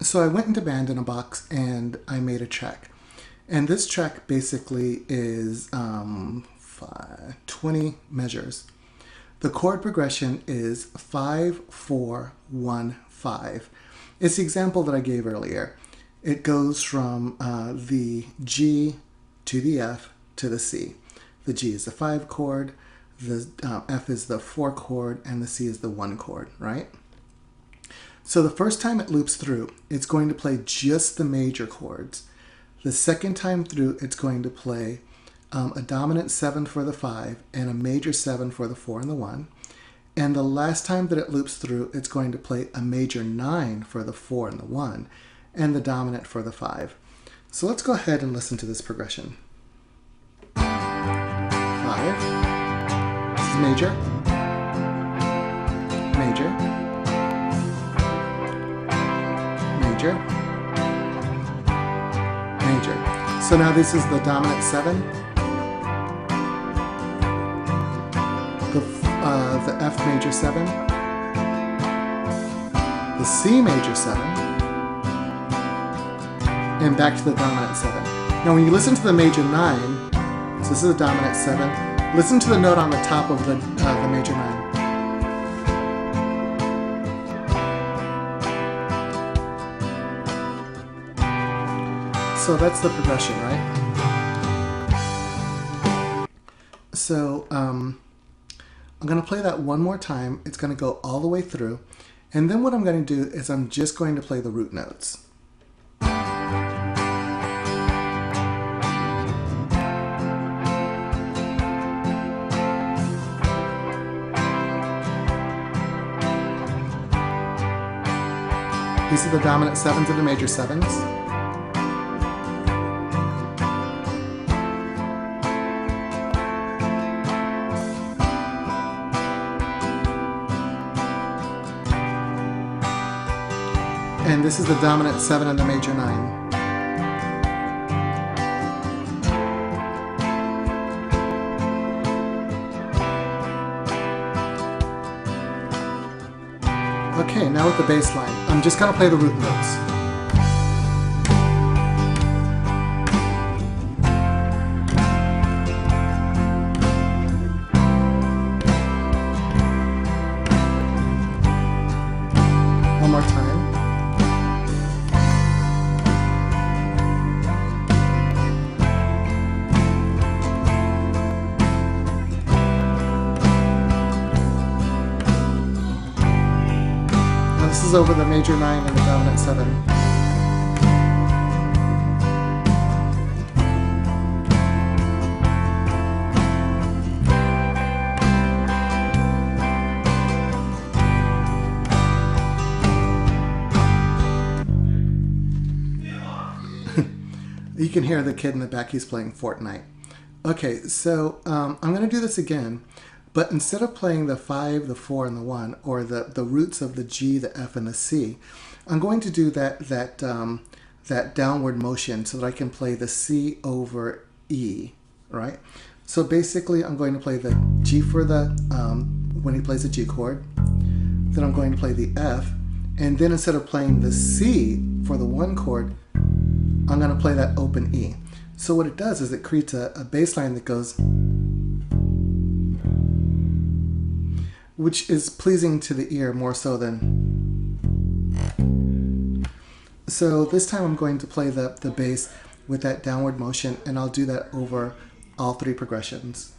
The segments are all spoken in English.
So I went into Band in a Box and I made a track. And this track basically is 20 measures. The chord progression is 5, 4, 1, 5. It's the example that I gave earlier. It goes from the G to the F to the C. The G is the 5 chord, the F is the 4 chord, and the C is the 1 chord, right? So the first time it loops through, it's going to play just the major chords. The second time through, it's going to play a dominant 7 for the 5 and a major 7 for the 4 and the 1. And the last time that it loops through, it's going to play a major 9 for the 4 and the 1 and the dominant for the 5. So let's go ahead and listen to this progression. 5. This is major, major, major, major. So now this is the dominant 7, the F major 7, the C major 7, and back to the dominant 7. Now when you listen to the major 9, so this is a dominant 7, listen to the note on the top of the major 9. So that's the progression, right? So I'm going to play that one more time. It's going to go all the way through. And then what I'm going to do is I'm just going to play the root notes. These are the dominant 7s and the major 7s. And this is the dominant 7 and the major 9. Okay, now with the bass line, I'm just going to play the root notes. One more time. This is over the major 9 and the dominant 7. You can hear the kid in the back, he's playing Fortnite. Okay, so I'm going to do this again. But instead of playing the 5, the 4, and the 1, or the roots of the G, the F, and the C, I'm going to do that downward motion so that I can play the C over E, right? So basically, I'm going to play the G for the, when he plays the G chord, then I'm going to play the F, and then instead of playing the C for the 1 chord, I'm going to play that open E. So what it does is it creates a bass line that goes, which is pleasing to the ear more so than. So this time I'm going to play the bass with that downward motion, and I'll do that over all 3 progressions.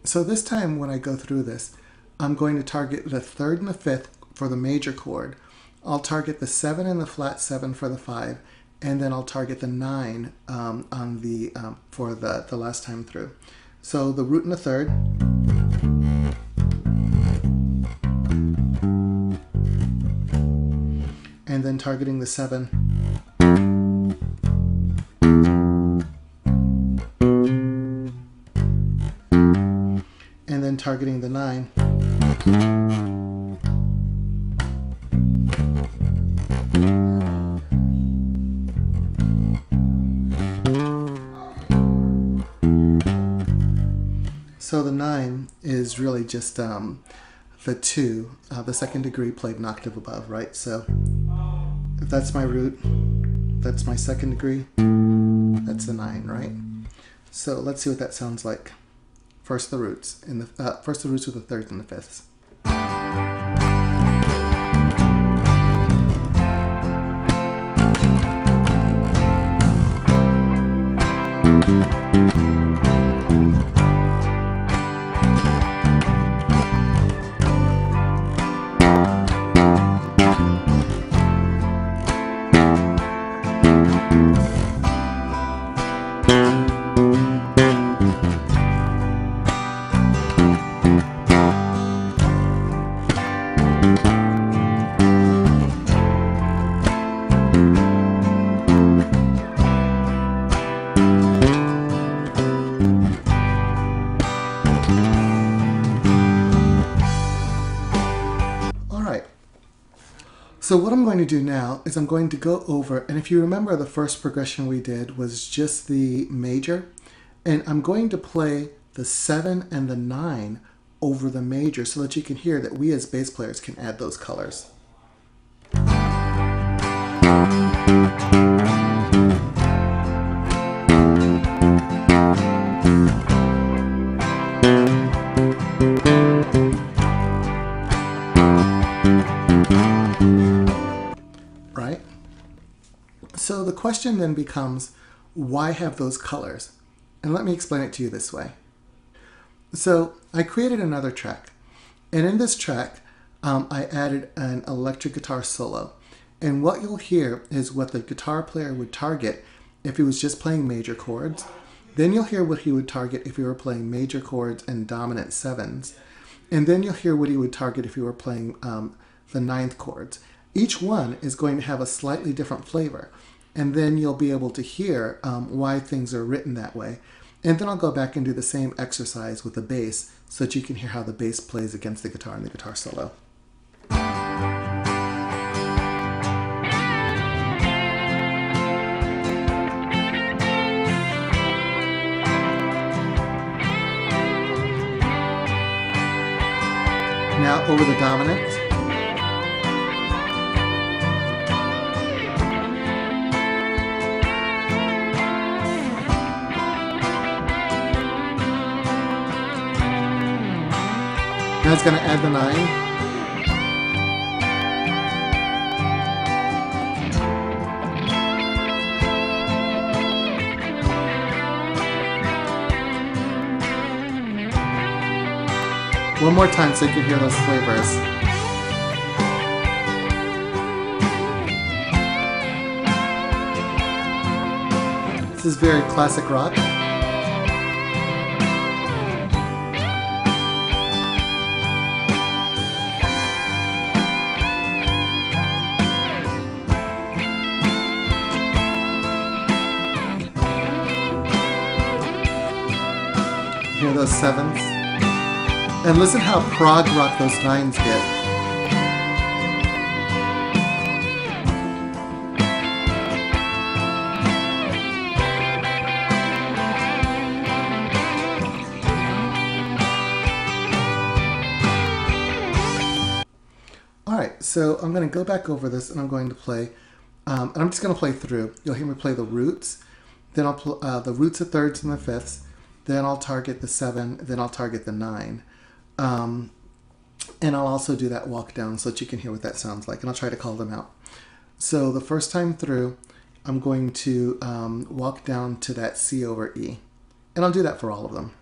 So this time when I go through this, I'm going to target the 3rd and the 5th for the major chord I'll target the 7 and the flat 7 for the 5, and then I'll target the 9 on the for the last time through. So the root and the third, and then targeting the 7, and then targeting the 9, so the 9 is really just the 2, the second degree played an octave above, right? So if that's my root, that's my second degree, that's the 9, right? So let's see what that sounds like. First the roots, first the roots with the thirds and the fifths. So what I'm going to do now is I'm going to go over, and if you remember the first progression we did was just the major, and I'm going to play the 7 and the 9 over the major so that you can hear that we as bass players can add those colors. Right? So the question then becomes, why have those colors? And let me explain it to you this way. So I created another track, and in this track I added an electric guitar solo, and what you'll hear is what the guitar player would target if he was just playing major chords. Then you'll hear what he would target if he were playing major chords and dominant 7s, and then you'll hear what he would target if he were playing the 9th chords. Each one is going to have a slightly different flavor, and then you'll be able to hear why things are written that way. And then I'll go back and do the same exercise with the bass so that you can hear how the bass plays against the guitar in the guitar solo. Now over the dominant. Now it's going to add the 9. One more time so you can hear those flavors. This is very classic rock. Hear those 7s. And listen how prog rock those 9s get. Alright, so I'm going to go back over this and I'm going to play, and I'm just going to play through. You'll hear me play the roots, then I'll play the roots, the thirds, and the fifths. Then I'll target the 7, then I'll target the 9. And I'll also do that walk down so that you can hear what that sounds like, and I'll try to call them out. So the first time through, I'm going to walk down to that C over E, and I'll do that for all of them.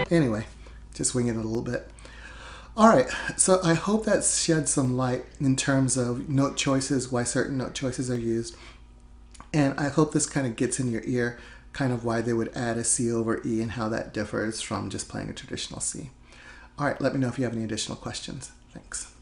Anyway, just winging it a little bit. All right, so I hope that sheds some light in terms of note choices, why certain note choices are used. And I hope this kind of gets in your ear, kind of why they would add a C over E and how that differs from just playing a traditional C. All right, let me know if you have any additional questions. Thanks.